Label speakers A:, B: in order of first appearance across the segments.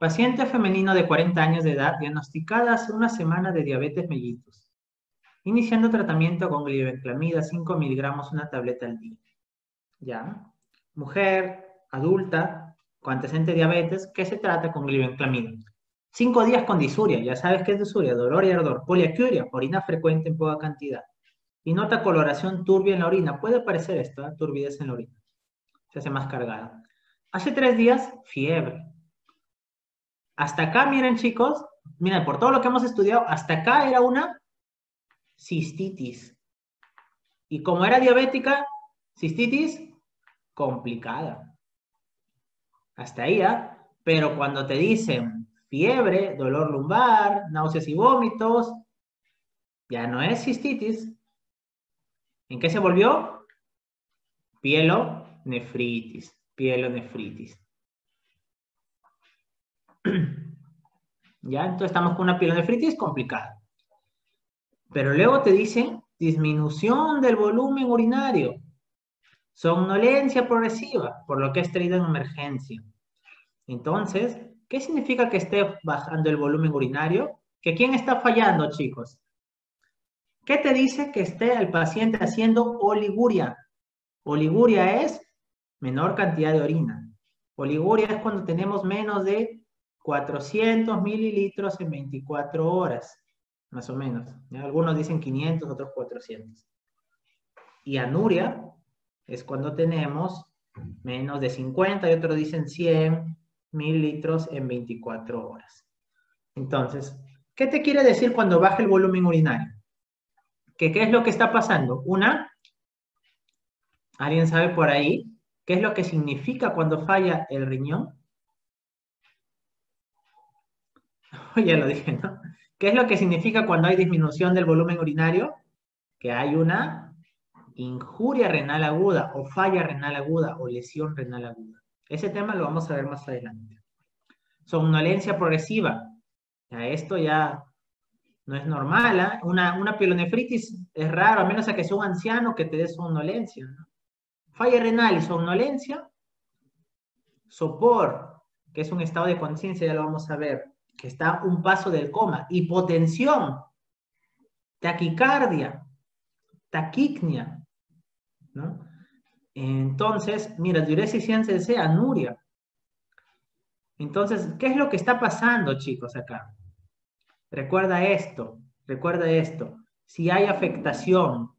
A: Paciente femenino de 40 años de edad diagnosticada hace una semana de diabetes mellitus. Iniciando tratamiento con glibenclamida 5 miligramos una tableta al día. ¿Ya? Mujer, adulta, con antecedente de diabetes, ¿qué se trata con glibenclamida? 5 días con disuria, ya sabes qué es disuria, dolor y ardor, poliacuria, orina frecuente en poca cantidad. Y nota coloración turbia en la orina. Puede aparecer esto, turbidez en la orina. Se hace más cargada. Hace 3 días, fiebre. Hasta acá, miren chicos, miren, por todo lo que hemos estudiado, hasta acá era una cistitis. Y como era diabética, cistitis complicada. Hasta ahí, ¿ah? Pero cuando te dicen fiebre, dolor lumbar, náuseas y vómitos, ya no es cistitis. ¿En qué se volvió? Pielonefritis. Pielonefritis. ¿Ya? Entonces estamos con una pielonefritis complicada. Pero luego te dicen disminución del volumen urinario, somnolencia progresiva, por lo que es traído en emergencia. Entonces, ¿qué significa que esté bajando el volumen urinario? ¿Que quién está fallando, chicos? ¿Qué te dice que esté el paciente haciendo oliguria? Oliguria es menor cantidad de orina. Oliguria es cuando tenemos menos de 400 mililitros en 24 horas, más o menos. ¿Ya? Algunos dicen 500, otros 400. Y anuria es cuando tenemos menos de 50 y otros dicen 100 mililitros en 24 horas. Entonces, ¿qué te quiere decir cuando baja el volumen urinario? ¿Qué es lo que está pasando? ¿Alguien sabe por ahí qué es lo que significa cuando falla el riñón? Ya lo dije, ¿no? ¿Qué es lo que significa cuando hay disminución del volumen urinario? Que hay una injuria renal aguda o falla renal aguda o lesión renal aguda. Ese tema lo vamos a ver más adelante. Somnolencia progresiva. Esto ya no es normal, ¿eh? Una pielonefritis es raro, a menos a que sea un anciano que te dé somnolencia, ¿no? Falla renal y somnolencia. Sopor, que es un estado de conciencia, ya lo vamos a ver, que está un paso del coma. Hipotensión, taquicardia, taquicnia, ¿no? Entonces, mira, diuresis C, anuria. Entonces, ¿qué es lo que está pasando, chicos, acá? Recuerda esto, recuerda esto. Si hay afectación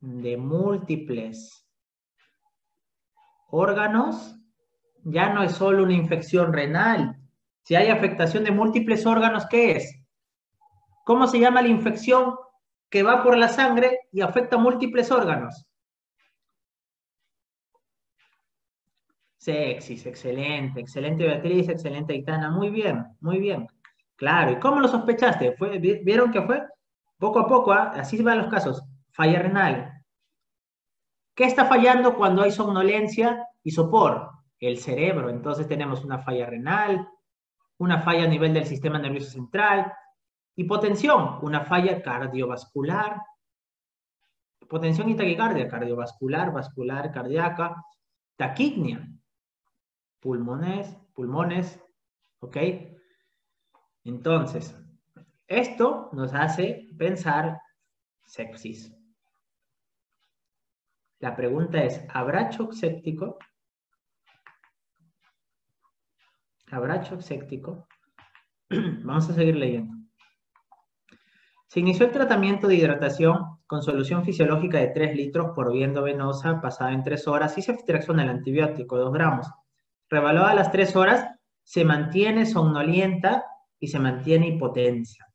A: de múltiples órganos, ya no es solo una infección renal. Si hay afectación de múltiples órganos, ¿qué es? ¿Cómo se llama la infección que va por la sangre y afecta múltiples órganos? Sepsis, excelente, excelente Beatriz, excelente Aitana, muy bien, muy bien. Claro, ¿y cómo lo sospechaste? ¿Vieron que fue? Poco a poco, ¿eh? Así van los casos. Falla renal. ¿Qué está fallando cuando hay somnolencia y sopor? El cerebro. Entonces tenemos una falla renal, una falla a nivel del sistema nervioso central, hipotensión, una falla cardiovascular, hipotensión y taquicardia, cardiovascular, vascular, cardíaca, taquicnia, pulmones, ¿ok? Entonces, esto nos hace pensar sepsis. La pregunta es, ¿habrá shock séptico? ¿Habrá shock séptico? Vamos a seguir leyendo. Se inició el tratamiento de hidratación con solución fisiológica de 3 litros por vía endovenosa pasada en 3 horas y ceftriaxona, el antibiótico, 2 gramos. Revaluada a las 3 horas, se mantiene somnolienta y se mantiene hipotensa.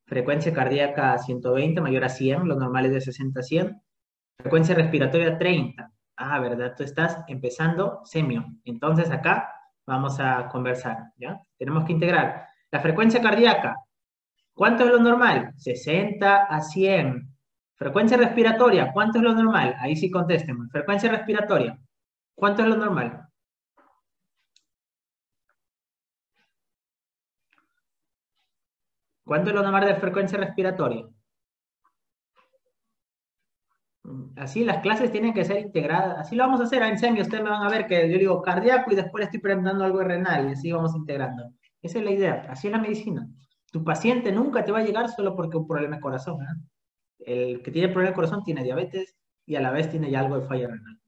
A: Frecuencia cardíaca 120, mayor a 100, lo normal es de 60 a 100. Frecuencia respiratoria 30. Ah, ¿verdad? Tú estás empezando semio. Entonces acá vamos a conversar, ¿ya? Tenemos que integrar la frecuencia cardíaca. ¿Cuánto es lo normal? 60 a 100. Frecuencia respiratoria, ¿cuánto es lo normal? Ahí sí contéstenme. Frecuencia respiratoria, ¿cuánto es lo normal? ¿Cuánto es lo normal de frecuencia respiratoria? Así las clases tienen que ser integradas. Así lo vamos a hacer en semi. Ustedes me van a ver que yo digo cardíaco y después le estoy preguntando algo de renal y así vamos integrando. Esa es la idea. Así es la medicina. Tu paciente nunca te va a llegar solo porque un problema de corazón, ¿eh? El que tiene problema de corazón tiene diabetes y a la vez tiene ya algo de falla renal.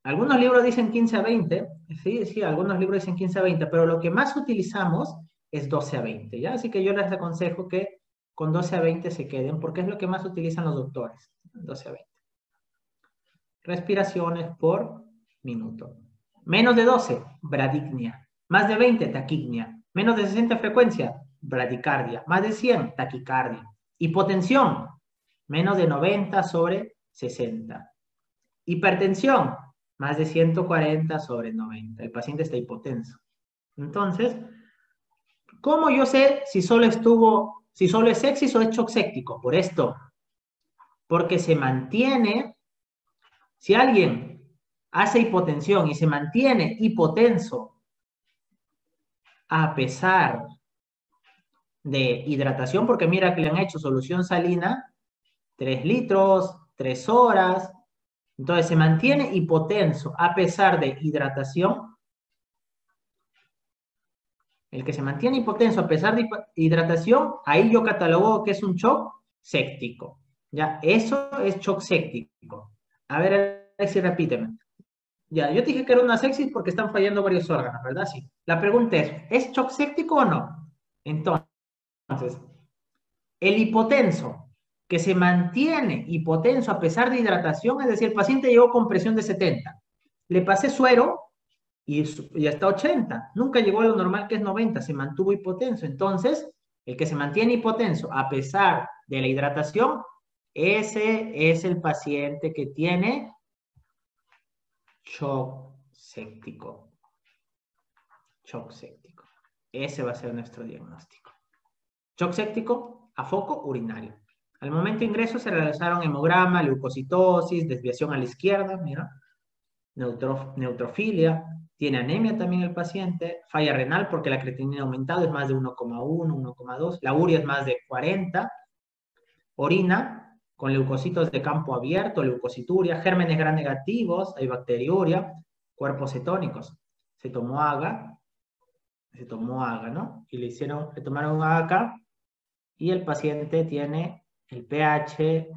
A: Algunos libros dicen 15 a 20, sí, algunos libros dicen 15 a 20, pero lo que más utilizamos es 12 a 20, ¿ya? Así que yo les aconsejo que con 12 a 20 se queden, porque es lo que más utilizan los doctores, 12 a 20. Respiraciones por minuto. Menos de 12, bradypnea. Más de 20, taquipnea. Menos de 60 frecuencia, bradicardia. Más de 100, taquicardia. Hipotensión, menos de 90 sobre 60. Hipertensión, más de 140 sobre 90. El paciente está hipotenso. Entonces, ¿cómo yo sé si solo es sepsis o es shock séptico? Por esto, porque se mantiene, si alguien hace hipotensión y se mantiene hipotenso a pesar de hidratación, porque mira que le han hecho solución salina, 3 litros, 3 horas, entonces se mantiene hipotenso a pesar de hidratación. El que se mantiene hipotenso a pesar de hidratación, ahí yo catalogo que es un shock séptico. Ya, eso es shock séptico. A ver, Alexis, repíteme. Ya, yo te dije que era una sepsis porque están fallando varios órganos, ¿verdad? Sí. La pregunta ¿es shock séptico o no? Entonces, el hipotenso que se mantiene hipotenso a pesar de hidratación, es decir, el paciente llegó con presión de 70, le pasé suero y hasta 80, nunca llegó a lo normal que es 90, se mantuvo hipotenso. Entonces, el que se mantiene hipotenso a pesar de la hidratación, ese es el paciente que tiene shock séptico. Shock séptico. Ese va a ser nuestro diagnóstico. Shock séptico a foco urinario. Al momento de ingreso se realizaron hemograma, leucocitosis, desviación a la izquierda, mira, neutrofilia, tiene anemia también el paciente, falla renal porque la creatinina ha aumentado, es más de 1,1, 1,2, la urea es más de 40, orina con leucocitos de campo abierto, leucocituria, gérmenes gram negativos, hay bacteriuria, cuerpos cetónicos. Se tomó AGA, ¿no? Y le tomaron AGA acá, y el paciente tiene el pH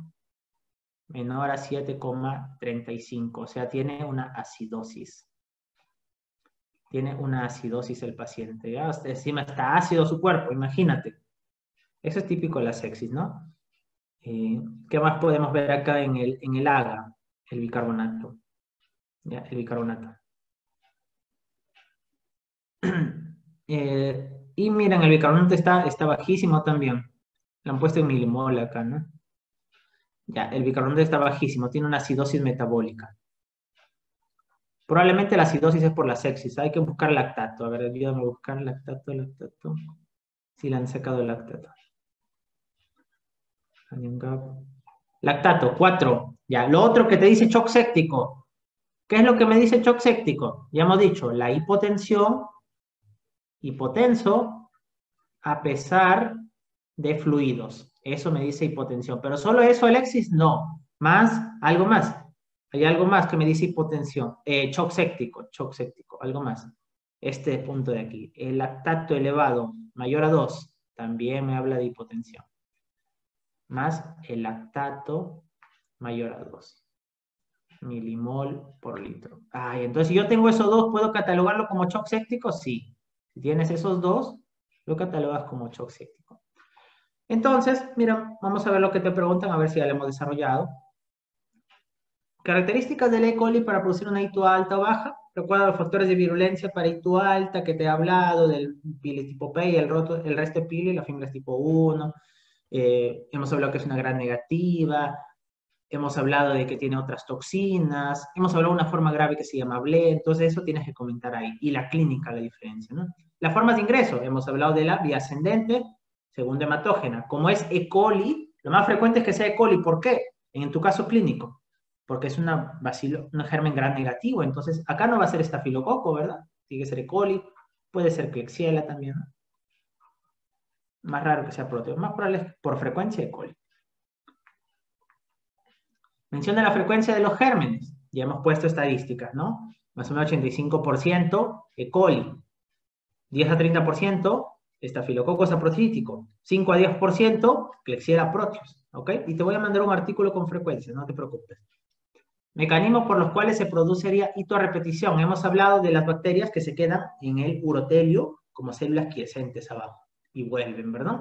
A: menor a 7,35, o sea, tiene una acidosis. Tiene una acidosis el paciente, ¿ya? Encima está ácido su cuerpo, imagínate. Eso es típico de la sepsis, ¿no? ¿Qué más podemos ver acá en el AGA? El bicarbonato. ¿Ya? El bicarbonato. Y miren, el bicarbonato está bajísimo también. Lo han puesto en milimol acá, ¿no? Ya, el bicarbonato está bajísimo, tiene una acidosis metabólica. Probablemente la acidosis es por la sepsis. Hay que buscar lactato. A ver, ayúdame a buscar lactato. Si le han sacado el lactato. Lactato, 4. Ya, lo otro que te dice shock séptico. ¿Qué es lo que me dice shock séptico? Ya hemos dicho, la hipotensión, hipotenso, a pesar de fluidos. Eso me dice hipotensión. Pero solo eso, Alexis, no. Algo más. Hay algo más que me dice hipotensión. Shock séptico, algo más. Este punto de aquí. El lactato elevado, mayor a 2, también me habla de hipotensión. Más el lactato mayor a 2 milimol por litro. Entonces si yo tengo esos dos, ¿puedo catalogarlo como shock séptico? Sí. Si tienes esos dos, lo catalogas como shock séptico. Entonces, mira, vamos a ver lo que te preguntan, a ver si ya lo hemos desarrollado. Características del E. coli para producir una I2 alta o baja. Recuerda los factores de virulencia para I2 alta que te he hablado, del pili tipo P y el resto de pili, la fibra tipo 1. Hemos hablado que es una gran negativa. Hemos hablado de que tiene otras toxinas. Hemos hablado de una forma grave que se llama BLE. Entonces eso tienes que comentar ahí. Y la clínica, la diferencia, ¿no? Las formas de ingreso. Hemos hablado de la vía ascendente, segunda hematógena. Como es E. coli, lo más frecuente es que sea E. coli. ¿Por qué? En tu caso clínico. Porque es un germen gram negativo. Entonces, acá no va a ser estafilococo, ¿verdad? Tiene que ser E. coli. Puede ser Klebsiella también, ¿no? Más raro que sea proteo. Más probable es por frecuencia E. coli. Menciona la frecuencia de los gérmenes. Ya hemos puesto estadísticas, ¿no? Más o menos 85% E. coli, 10 a 30% Staphylococcus saprofítico, 5 a 10% Klebsiella proteus, ¿ok? Y te voy a mandar un artículo con frecuencia, no te preocupes. Mecanismos por los cuales se produciría hito a repetición. Hemos hablado de las bacterias que se quedan en el urotelio como células quiescentes abajo y vuelven, ¿verdad?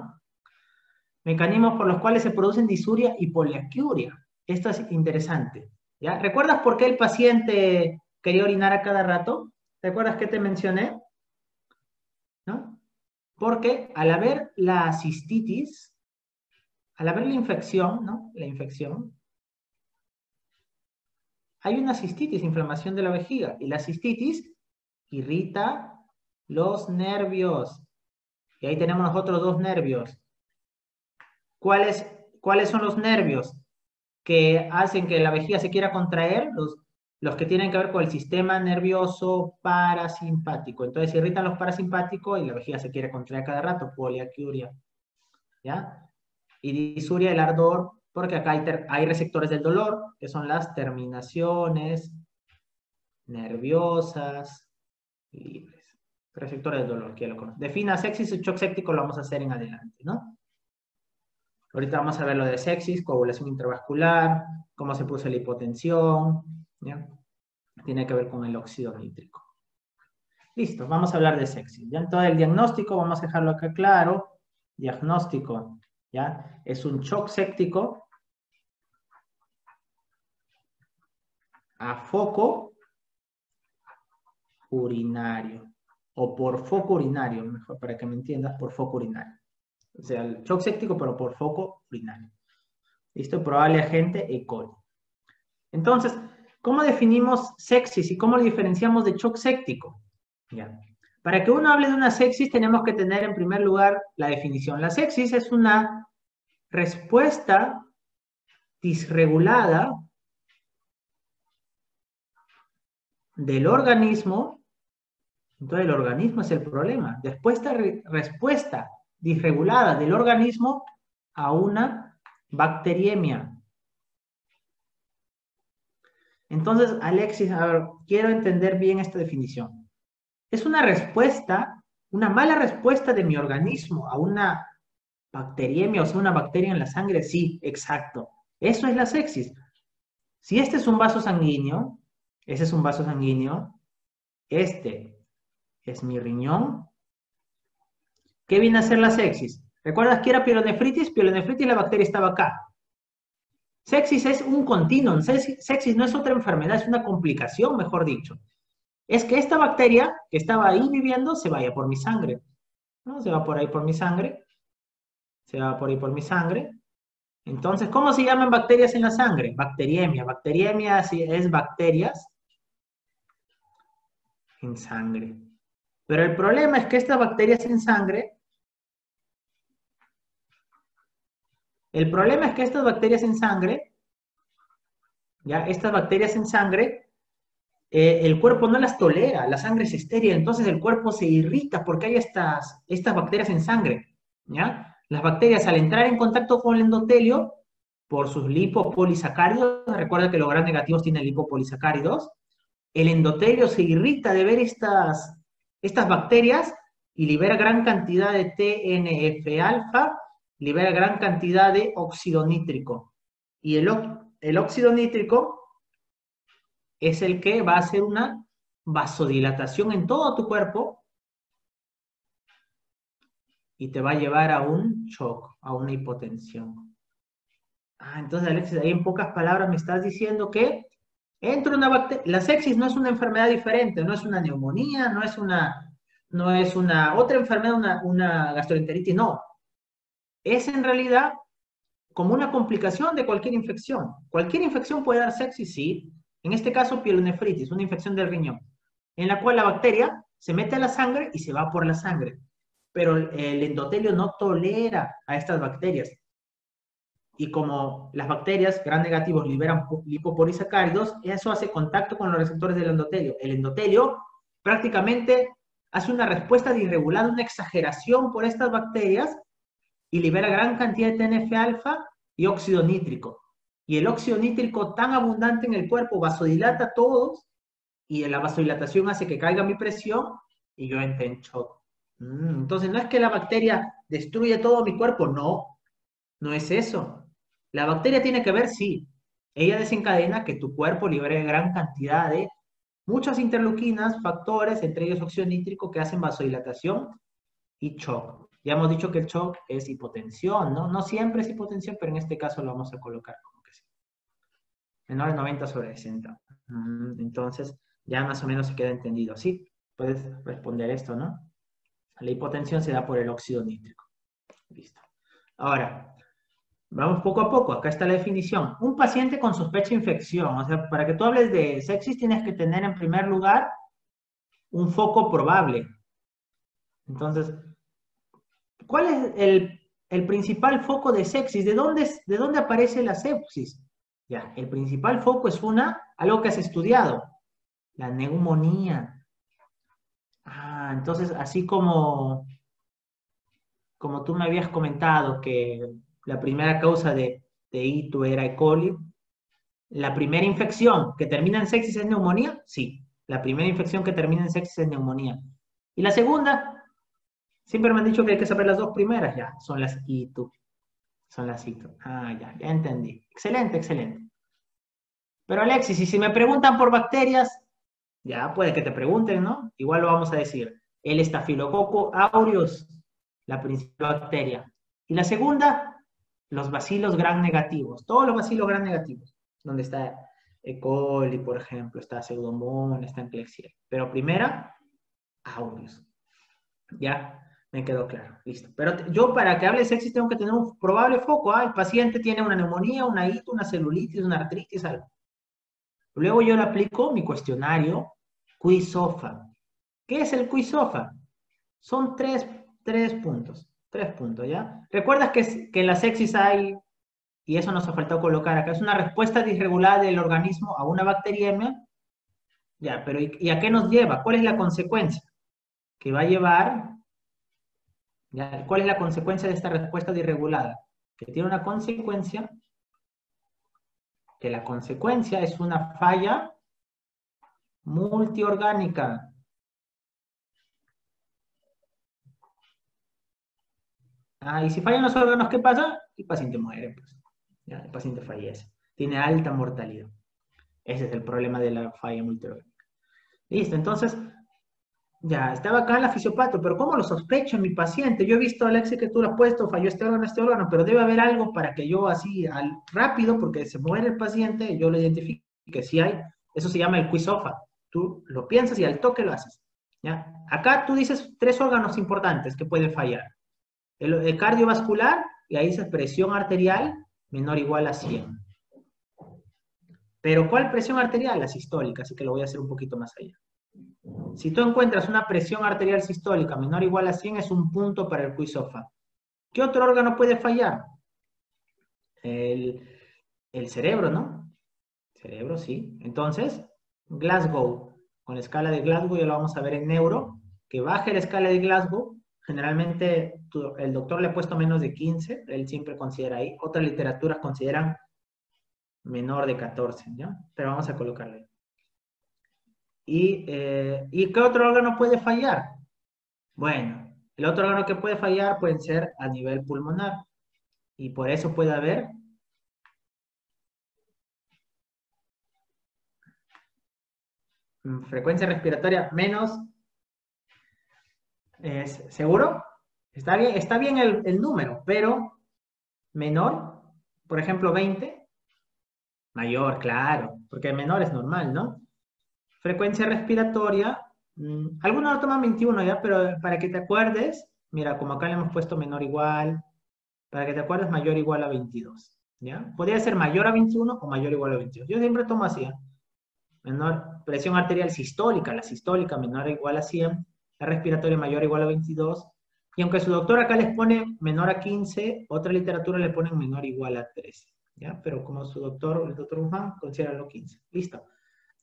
A: Mecanismos por los cuales se producen disuria y poliaquiuria. Esto es interesante, ¿ya? ¿Recuerdas por qué el paciente quería orinar a cada rato? ¿Recuerdas qué te mencioné? ¿No? Porque al haber la cistitis, al haber la infección, ¿no? La infección, hay una cistitis, inflamación de la vejiga, y la cistitis irrita los nervios. Y ahí tenemos los otros dos nervios. ¿Cuáles son los nervios que hacen que la vejiga se quiera contraer? Los que tienen que ver con el sistema nervioso parasimpático. Entonces se irritan los parasimpáticos y la vejiga se quiere contraer cada rato, poliaquiuria. ¿Ya? Y disuria, el ardor, porque acá hay receptores del dolor, que son las terminaciones nerviosas libres. Receptores del dolor, ¿quién lo conoce? Defina sepsis y shock séptico, lo vamos a hacer en adelante, ¿no? Ahorita vamos a ver lo de sepsis, coagulación intravascular, cómo se puso la hipotensión, ¿ya? Tiene que ver con el óxido nítrico. Listo, vamos a hablar de sepsis. Ya en todo el diagnóstico, vamos a dejarlo acá claro. Diagnóstico, ¿ya? Es un shock séptico a foco urinario. O por foco urinario, mejor para que me entiendas, por foco urinario. O sea, el shock séptico, pero por foco urinario. ¿Listo? Probable agente E. coli. Entonces, ¿cómo definimos sepsis y cómo lo diferenciamos de shock séptico? ¿Ya? Para que uno hable de una sepsis, tenemos que tener en primer lugar la definición. La sepsis es una respuesta disregulada del organismo. Entonces el organismo es el problema. Después esta respuesta disregulada del organismo a una bacteriemia. Entonces, Alexis, a ver, quiero entender bien esta definición. Es una respuesta, una mala respuesta de mi organismo a una bacteriemia, o sea, una bacteria en la sangre. Sí, exacto. Eso es la sepsis. Si este es un vaso sanguíneo, ese es un vaso sanguíneo, este es mi riñón. ¿Qué viene a ser la sepsis? ¿Recuerdas que era pielonefritis? Pielonefritis, la bacteria estaba acá. Sepsis es un continuum. Sepsis no es otra enfermedad, es una complicación, mejor dicho. Es que esta bacteria que estaba ahí viviendo se vaya por mi sangre. ¿No? Se va por ahí por mi sangre. Se va por ahí por mi sangre. Entonces, ¿cómo se llaman bacterias en la sangre? Bacteriemia. Bacteriemia es bacterias en sangre. Pero el problema es que estas bacterias en sangre, ya, estas bacterias en sangre, el cuerpo no las tolera, la sangre es estéril, entonces el cuerpo se irrita porque hay estas bacterias en sangre, ¿ya? Las bacterias al entrar en contacto con el endotelio, por sus lipopolisacáridos, recuerda que los gram negativos tienen lipopolisacáridos, el endotelio se irrita de ver estas bacterias y libera gran cantidad de TNF-alfa, libera gran cantidad de óxido nítrico. Y el óxido nítrico es el que va a hacer una vasodilatación en todo tu cuerpo y te va a llevar a un shock, a una hipotensión. Entonces, Alexis, ahí en pocas palabras me estás diciendo que entra una bacteria. La sepsis no es una enfermedad diferente, no es una neumonía, no es una otra enfermedad, una gastroenteritis, no. Es en realidad como una complicación de cualquier infección. Cualquier infección puede dar sepsis, sí. En este caso, pielonefritis, una infección del riñón, en la cual la bacteria se mete a la sangre y se va por la sangre. Pero el endotelio no tolera a estas bacterias. Y como las bacterias gram negativos liberan lipopolisacáridos, eso hace contacto con los receptores del endotelio. El endotelio prácticamente hace una respuesta disregulada, una exageración por estas bacterias y libera gran cantidad de TNF-alfa y óxido nítrico. y el óxido nítrico tan abundante en el cuerpo vasodilata a todos, y la vasodilatación hace que caiga mi presión, y yo entré en shock. Entonces, no es que la bacteria destruye todo mi cuerpo, no, no es eso. La bacteria tiene que ver, sí, ella desencadena que tu cuerpo libere gran cantidad de muchas interleuquinas, factores, entre ellos óxido nítrico, que hacen vasodilatación y shock. Ya hemos dicho que el shock es hipotensión, ¿no? No siempre es hipotensión, pero en este caso lo vamos a colocar como que sí. Menor de 90/60. Entonces, ya más o menos se queda entendido. Sí, puedes responder esto, ¿no? La hipotensión se da por el óxido nítrico. Listo. Ahora, vamos poco a poco. Acá está la definición. Un paciente con sospecha de infección. O sea, para que tú hables de sepsis tienes que tener en primer lugar un foco probable. Entonces, ¿cuál es el principal foco de sepsis? ¿De dónde aparece la sepsis? Ya, el principal foco es algo que has estudiado, la neumonía. Entonces, así como tú me habías comentado que la primera causa de ITU era E. coli, ¿la primera infección que termina en sepsis es neumonía? Sí, la primera infección que termina en sepsis es neumonía. ¿Y la segunda? Siempre me han dicho que hay que saber las dos primeras, ya, son las ITU. Son las ITU. Ya entendí. Excelente, excelente. Pero Alexis, y si me preguntan por bacterias, ya puede que te pregunten, ¿no? Igual lo vamos a decir. El Staphylococcus aureus, la principal bacteria. Y la segunda, los bacilos gram negativos. Todos los bacilos gram negativos. Donde está E. coli, por ejemplo, está Pseudomonas, está en Klebsiella. Pero primera, aureus. ¿Ya? Me quedó claro, listo. Pero yo para que hable de sepsis tengo que tener un probable foco. El paciente tiene una neumonía, una ITU, una celulitis, una artritis, algo. Luego yo le aplico mi cuestionario QuizOFA. ¿Qué es el QuizOFA? Son tres puntos. 3 puntos, ¿ya? ¿Recuerdas que en la sepsis hay, y eso nos ha faltado colocar acá, es una respuesta disregulada del organismo a una bacteriemia? Ya, pero ¿y a qué nos lleva? ¿Cuál es la consecuencia? Que va a llevar... ¿Ya? ¿Cuál es la consecuencia de esta respuesta disregulada? Que tiene una consecuencia, que la consecuencia es una falla multiorgánica. Y si fallan los órganos, ¿qué pasa? El paciente muere, pues. ¿Ya? El paciente fallece. Tiene alta mortalidad. Ese es el problema de la falla multiorgánica. Listo, entonces, ya, estaba acá la fisiopato, pero ¿cómo lo sospecho en mi paciente? Yo he visto, Alexis, que tú lo has puesto, falló este órgano, pero debe haber algo para que yo así, rápido, porque se muere el paciente, yo lo identifique. Si hay, eso se llama el QuizOFA. Tú lo piensas y al toque lo haces. ¿Ya? Acá tú dices 3 órganos importantes que pueden fallar. El cardiovascular, y ahí dice presión arterial menor o igual a 100. Pero ¿cuál presión arterial? La sistólica, así que lo voy a hacer un poquito más allá. Si tú encuentras una presión arterial sistólica menor o igual a 100, es un punto para el QuizOFA. ¿Qué otro órgano puede fallar? El cerebro, ¿no? Cerebro, sí. Entonces, Glasgow. Con la escala de Glasgow ya lo vamos a ver en neuro. Que baje la escala de Glasgow. Generalmente el doctor le ha puesto menos de 15. Él siempre considera ahí. Otras literaturas consideran menor de 14, ¿ya? Pero vamos a colocarle. ¿Y qué otro órgano puede fallar? Bueno, el otro órgano que puede fallar puede ser a nivel pulmonar. Y por eso puede haber frecuencia respiratoria menos. ¿Seguro? Está bien el número, pero menor, por ejemplo, 20. Mayor, claro, porque menor es normal, ¿no? Frecuencia respiratoria, algunos lo toman 21 ya, pero para que te acuerdes, mira, como acá le hemos puesto menor igual, para que te acuerdes, mayor o igual a 22, ¿ya? Podría ser mayor a 21 o mayor o igual a 22. Yo siempre tomo así, ¿eh? Menor presión arterial sistólica, la sistólica menor o igual a 100, la respiratoria mayor o igual a 22, y aunque su doctor acá les pone menor a 15, otra literatura le pone menor o igual a 13, ¿ya? Pero como su doctor, el doctor Guzmán, considéralo 15. Listo.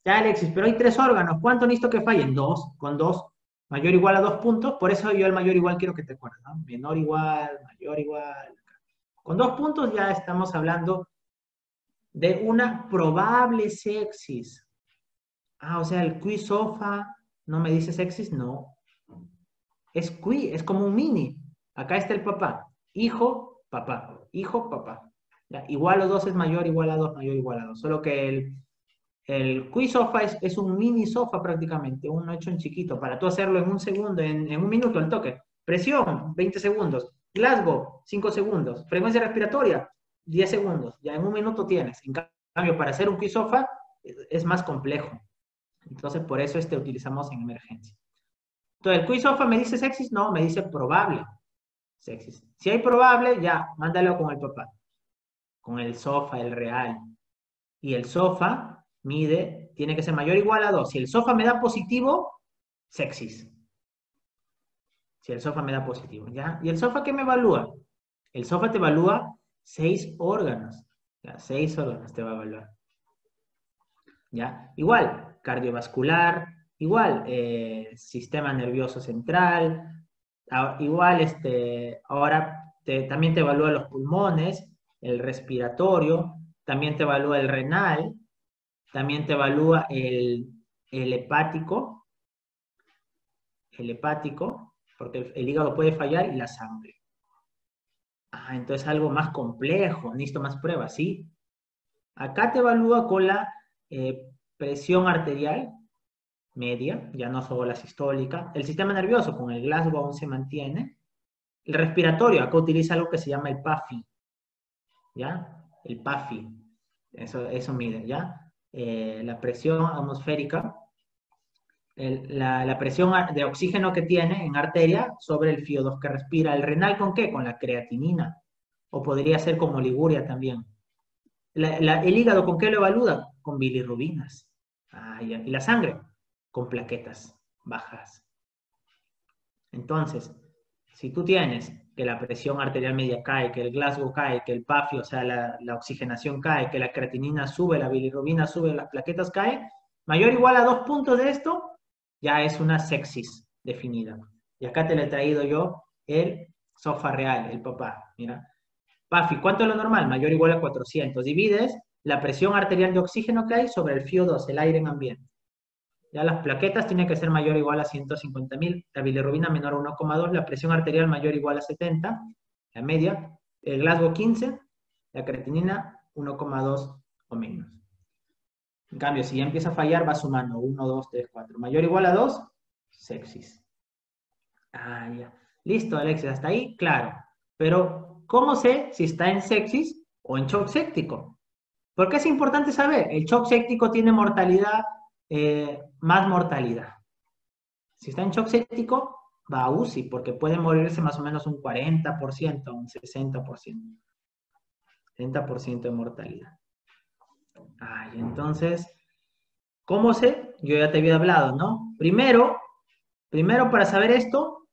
A: Ya, Alexis, pero hay 3 órganos. ¿Cuánto necesito que fallen? 2. Con 2, mayor o igual a 2 puntos. Por eso yo el mayor o igual quiero que te acuerdes, ¿no? Menor igual, mayor igual. Con 2 puntos ya estamos hablando de una probable sepsis. Ah, o sea, el QI-SOFA no me dice sepsis, no. Es QI, es como un mini. Acá está el papá. Hijo, papá. Hijo, papá. ¿Ya? Igual o 2 es mayor, igual a 2, mayor, igual a 2. Solo que el QI-SOFA es un mini SOFA prácticamente, uno hecho en chiquito, para tú hacerlo en un segundo, en un minuto al toque. Presión, 20 segundos. Glasgow, 5 segundos. Frecuencia respiratoria, 10 segundos. Ya en un minuto tienes. En cambio, para hacer un QI-SOFA es más complejo. Entonces, por eso utilizamos en emergencia. Entonces, ¿el QI-SOFA me dice sepsis? No, me dice probable sepsis. Si hay probable, ya, mándalo con el papá. Con el SOFA, el real. Y el SOFA mide, tiene que ser mayor o igual a 2. Si el SOFA me da positivo, sepsis. Si el SOFA me da positivo, ¿ya? ¿Y el SOFA qué me evalúa? El SOFA te evalúa 6 órganos. ¿Ya? 6 órganos te va a evaluar. ¿Ya? Igual, cardiovascular, igual, sistema nervioso central, igual, ahora también te evalúa los pulmones, el respiratorio, también te evalúa el renal, también te evalúa el hepático, porque el hígado puede fallar y la sangre. Ah, entonces algo más complejo, necesito más pruebas, ¿sí? Acá te evalúa con la presión arterial media, ya no solo la sistólica. El sistema nervioso con el Glasgow aún se mantiene. El respiratorio, acá utiliza algo que se llama el PAFI, ¿ya? El PAFI, eso mide, ¿ya? La presión atmosférica, la presión de oxígeno que tiene en arteria sobre el FiO2 que respira. ¿El renal con qué? Con la creatinina. O podría ser con oliguria también. El hígado ¿con qué lo evalúa? Con bilirrubinas. Ah, ya. Y la sangre con plaquetas bajas. Entonces, si tú tienes que la presión arterial media cae, que el Glasgow cae, que el PAFI, o sea, la oxigenación cae, que la creatinina sube, la bilirrubina sube, las plaquetas caen, mayor o igual a 2 puntos de esto, ya es una sepsis definida. Y acá te le he traído yo el SOFA real, el papá. Mira, PAFI, ¿cuánto es lo normal? Mayor o igual a 400. Divides la presión arterial de oxígeno que hay sobre el FiO2, el aire en ambiente. Ya las plaquetas tienen que ser mayor o igual a 150.000, la bilirrubina menor a 1,2, la presión arterial mayor o igual a 70, la media, el Glasgow 15, la creatinina 1,2 o menos. En cambio, si ya empieza a fallar, va sumando 1, 2, 3, 4. Mayor o igual a 2, sepsis. Ah, ya. Listo, Alexis, hasta ahí, claro. Pero, ¿cómo sé si está en sepsis o en shock séptico? ¿Por qué es importante saber? El shock séptico tiene mortalidad, más mortalidad. Si está en shock séptico, va a UCI, porque puede morirse más o menos un 40%, un 60%. 30% de mortalidad. Ay, entonces, ¿cómo sé? Yo ya te había hablado, ¿no? Primero para saber esto,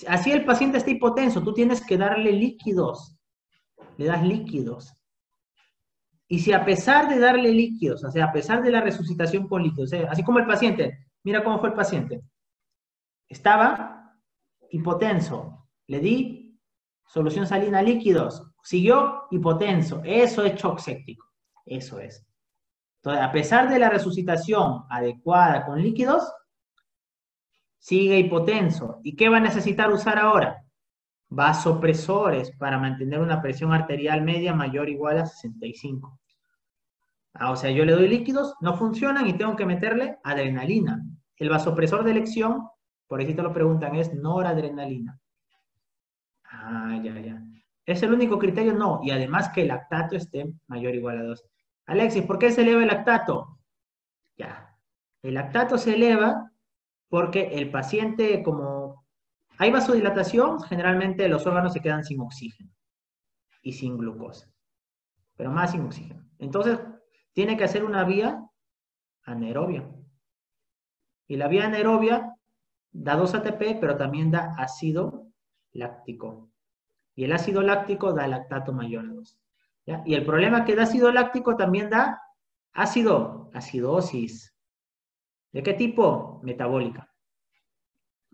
A: así el paciente está hipotenso, tú tienes que darle líquidos. Le das líquidos. Y si a pesar de darle líquidos, o sea, a pesar de la resucitación con líquidos, así como el paciente, mira cómo fue el paciente. Estaba hipotenso, le di solución salina líquidos, siguió hipotenso, eso es shock séptico, eso es. Entonces, a pesar de la resucitación adecuada con líquidos, sigue hipotenso. ¿Y qué va a necesitar usar ahora? Vasopresores para mantener una presión arterial media mayor o igual a 65. Ah, o sea, yo le doy líquidos, no funcionan y tengo que meterle adrenalina. El vasopresor de elección, por ahí te lo preguntan, es noradrenalina. Ah, ya. ¿Es el único criterio? No. Y además que el lactato esté mayor o igual a 2. Alexis, ¿por qué se eleva el lactato? Ya. El lactato se eleva porque el paciente, como hay vasodilatación, generalmente los órganos se quedan sin oxígeno y sin glucosa, pero más sin oxígeno. Entonces, tiene que hacer una vía anaerobia. Y la vía anaerobia da 2 ATP, pero también da ácido láctico. Y el ácido láctico da lactato mayor a 2. ¿Ya? Y el problema que da ácido láctico también da acidosis. ¿De qué tipo? Metabólica.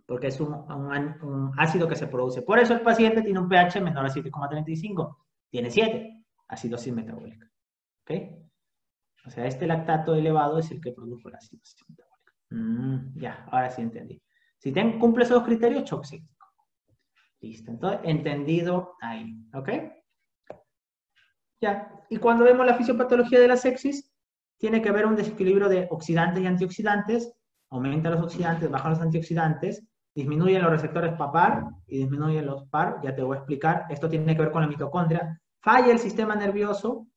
A: Porque es un ácido que se produce. Por eso el paciente tiene un pH menor a 7,35. Tiene 7. Acidosis metabólica. ¿Ok? O sea, este lactato elevado es el que produjo la acidosis metabólica. Ya, ahora sí entendí. Si cumple esos dos criterios, shock séptico. Listo, entonces, entendido ahí. ¿Ok? Ya, y cuando vemos la fisiopatología de la sepsis, tiene que haber un desequilibrio de oxidantes y antioxidantes, aumenta los oxidantes, bajan los antioxidantes, disminuyen los receptores PAPAR y disminuyen los PAR, ya te voy a explicar, esto tiene que ver con la mitocondria, falla el sistema nervioso,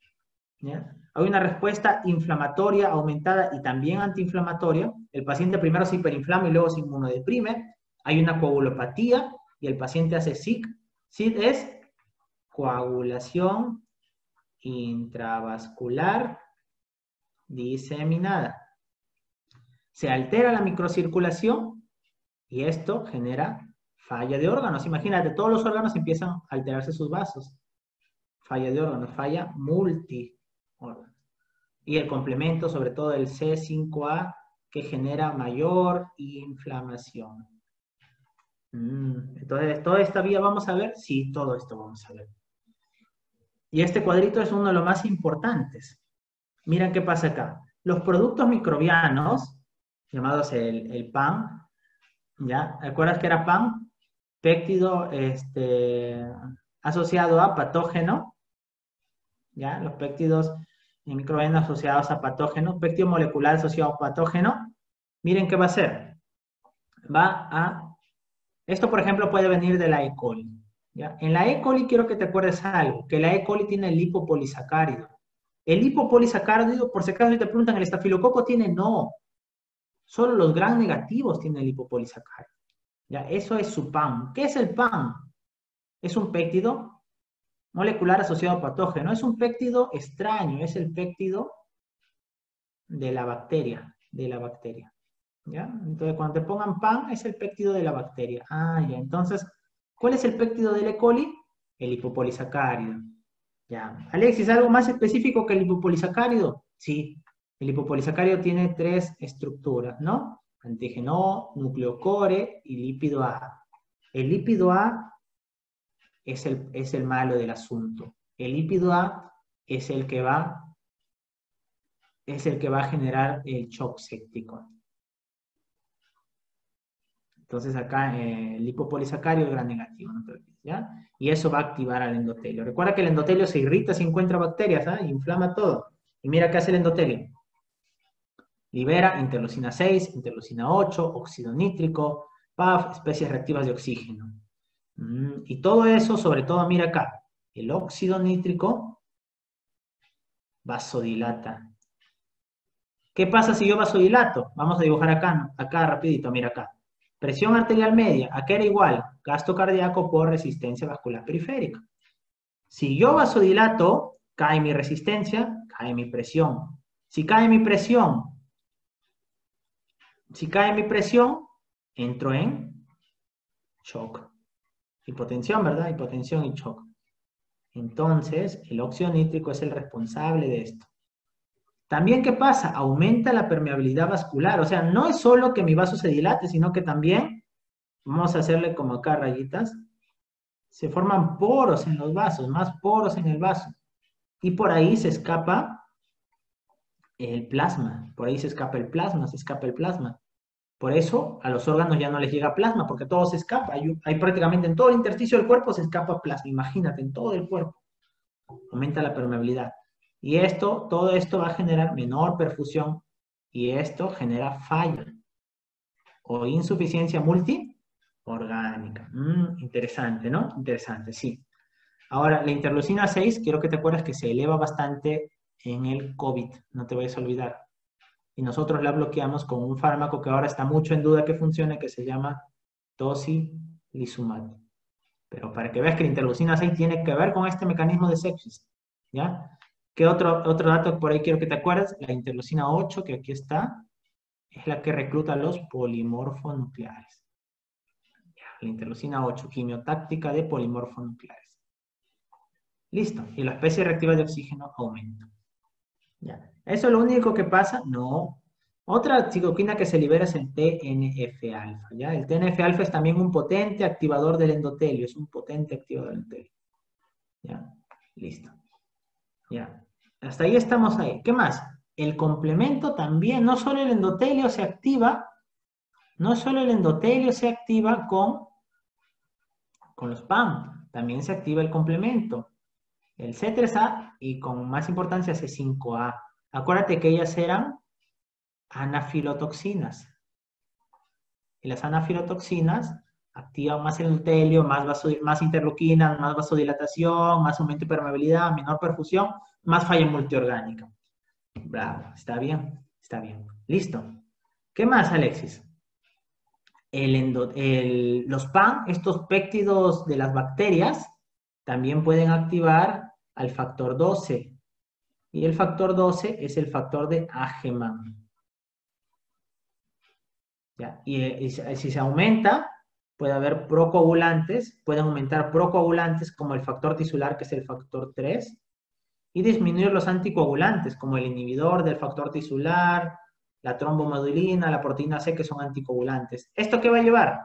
A: ¿ya? Hay una respuesta inflamatoria aumentada y también antiinflamatoria, el paciente primero se hiperinflama y luego se inmunodeprime, hay una coagulopatía y el paciente hace SIC. SIC es coagulación intravascular diseminada. Se altera la microcirculación y esto genera falla de órganos. Imagínate, todos los órganos empiezan a alterarse sus vasos. Falla de órganos, falla multiórganos. Y el complemento, sobre todo el C5A, que genera mayor inflamación. Entonces, ¿toda esta vía vamos a ver? Sí, todo esto vamos a ver. Y este cuadrito es uno de los más importantes. Miren qué pasa acá. Los productos microbianos, llamados el PAN, ¿ya? ¿Recuerdas que era PAN? Péptido asociado a patógeno, ¿ya? Los péptidos microbianos asociados a patógeno, péptido molecular asociado a patógeno. Miren qué va a hacer. Esto, por ejemplo, puede venir de la E. coli, ¿ya? En la E. coli quiero que te acuerdes algo, que la E. coli tiene el lipopolisacárido. El lipopolisacárido, por si acaso te preguntan, ¿el estafilococo tiene? No. Solo los gram negativos tienen el lipopolisacárido. ¿Ya? Eso es su PAN. ¿Qué es el PAN? Es un péptido molecular asociado a patógeno. Es un péptido extraño. Es el péptido de la bacteria. ¿Ya? Entonces, cuando te pongan PAN, es el péptido de la bacteria. Ya. Entonces, ¿cuál es el péptido del E. coli? El lipopolisacárido. Ya. Alexis, ¿algo más específico que el lipopolisacárido? Sí. El lipopolisacárido tiene 3 estructuras, ¿no? Antígeno, nucleocore y lípido A. El lípido A es el malo del asunto. El lípido A es el que va a generar el shock séptico. Entonces acá el lipopolisacárido es gran negativo, no te olvides, ¿ya? Y eso va a activar al endotelio. Recuerda que el endotelio se irrita si encuentra bacterias, ¿ah? Inflama todo. Y mira qué hace el endotelio. Libera interleucina 6, interleucina 8, óxido nítrico, PAF, especies reactivas de oxígeno. Y todo eso, sobre todo, mira acá, el óxido nítrico vasodilata. ¿Qué pasa si yo vasodilato? Vamos a dibujar acá rapidito, mira acá. Presión arterial media, ¿a qué era igual? Gasto cardíaco por resistencia vascular periférica. Si yo vasodilato, cae mi resistencia, cae mi presión. Si cae mi presión, entro en shock. Hipotensión, ¿verdad? Hipotensión y shock. Entonces, el óxido nítrico es el responsable de esto. También, ¿qué pasa? Aumenta la permeabilidad vascular. O sea, no es solo que mi vaso se dilate, sino que también, vamos a hacerle como acá rayitas, se forman poros en los vasos, más poros en el vaso. Y por ahí se escapa el plasma. Por ahí se escapa el plasma. Por eso a los órganos ya no les llega plasma, porque todo se escapa. Hay prácticamente en todo el intersticio del cuerpo se escapa plasma. Imagínate, en todo el cuerpo. Aumenta la permeabilidad. Y todo esto va a generar menor perfusión y esto genera falla o insuficiencia multiorgánica. Interesante, ¿no? Interesante, sí. Ahora, la interleucina 6, quiero que te acuerdes que se eleva bastante en el COVID, no te vayas a olvidar. Y nosotros la bloqueamos con un fármaco que ahora está mucho en duda que funcione, que se llama tocilizumab. Pero para que veas que la interleucina 6 tiene que ver con este mecanismo de sepsis, ¿ya? ¿Qué otro dato por ahí quiero que te acuerdes? La interleucina 8, que aquí está, es la que recluta los polimorfonucleares. La interleucina 8, quimiotáctica de polimorfonucleares. Listo. Y la especie reactiva de oxígeno aumenta. ¿Ya? ¿Eso es lo único que pasa? No. Otra citoquina que se libera es el TNF-alfa, ¿ya? El TNF-alfa es también un potente activador del endotelio, es un potente activador del endotelio. ¿Ya? Listo. ¿Ya? Hasta ahí estamos ahí. ¿Qué más? El complemento también, no solo el endotelio se activa, no solo el endotelio se activa con los PAM, también se activa el complemento, el C3A y con más importancia C5A. Acuérdate que ellas eran anafilotoxinas. Y las anafilotoxinas activan más el endotelio, más interleuquinas, más vasodilatación, más aumento de permeabilidad, menor perfusión, más falla multiorgánica. Bravo, está bien, está bien. Listo. ¿Qué más, Alexis? Los PAN, estos péptidos de las bacterias, también pueden activar al factor 12. Y el factor 12 es el factor de Ageman. ¿Ya? Y si se aumenta, puede haber procoagulantes, pueden aumentar procoagulantes como el factor tisular, que es el factor 3, y disminuir los anticoagulantes, como el inhibidor del factor tisular, la trombomodulina, la proteína C, que son anticoagulantes. ¿Esto qué va a llevar?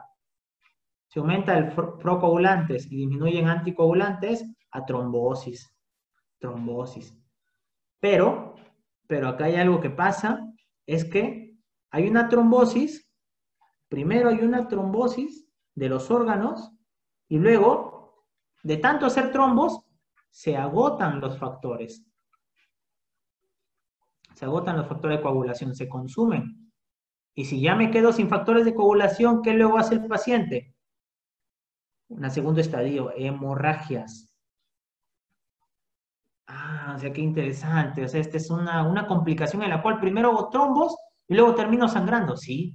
A: Si aumenta el procoagulantes y disminuyen anticoagulantes, a trombosis. Trombosis. Pero acá hay algo que pasa, es que hay una trombosis, primero hay una trombosis de los órganos, y luego, de tanto hacer trombos, se agotan los factores. Se agotan los factores de coagulación, se consumen. Y si ya me quedo sin factores de coagulación, ¿qué luego hace el paciente? Un segundo estadio, hemorragias. Ah, o sea, qué interesante. O sea, esta es una complicación en la cual primero hago trombos y luego termino sangrando, ¿sí?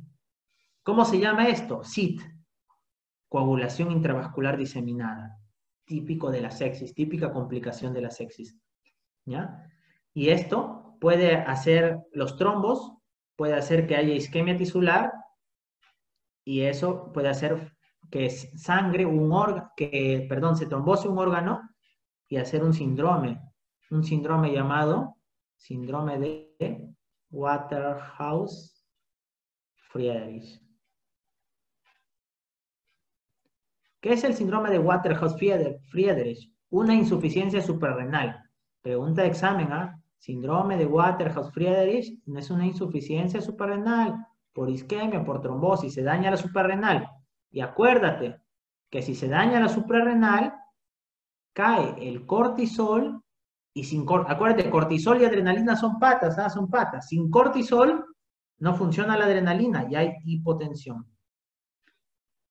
A: ¿Cómo se llama esto? SIT, coagulación intravascular diseminada. Típico de la sepsis, típica complicación de la sepsis. ¿Ya? Y esto puede hacer los trombos, puede hacer que haya isquemia tisular y eso puede hacer que sangre un órgano, se trombose un órgano y hacer un síndrome llamado síndrome de Waterhouse-Friedrich. ¿Qué es el síndrome de Waterhouse-Friedrich? Una insuficiencia suprarrenal. Pregunta de examen, ¿ah? Síndrome de Waterhouse-Friedrich no es una insuficiencia suprarrenal por isquemia, por trombosis, se daña la suprarrenal. Y acuérdate que si se daña la suprarrenal, cae el cortisol y acuérdate, cortisol y adrenalina son patas, ¿ah? Son patas. Sin cortisol no funciona la adrenalina y hay hipotensión.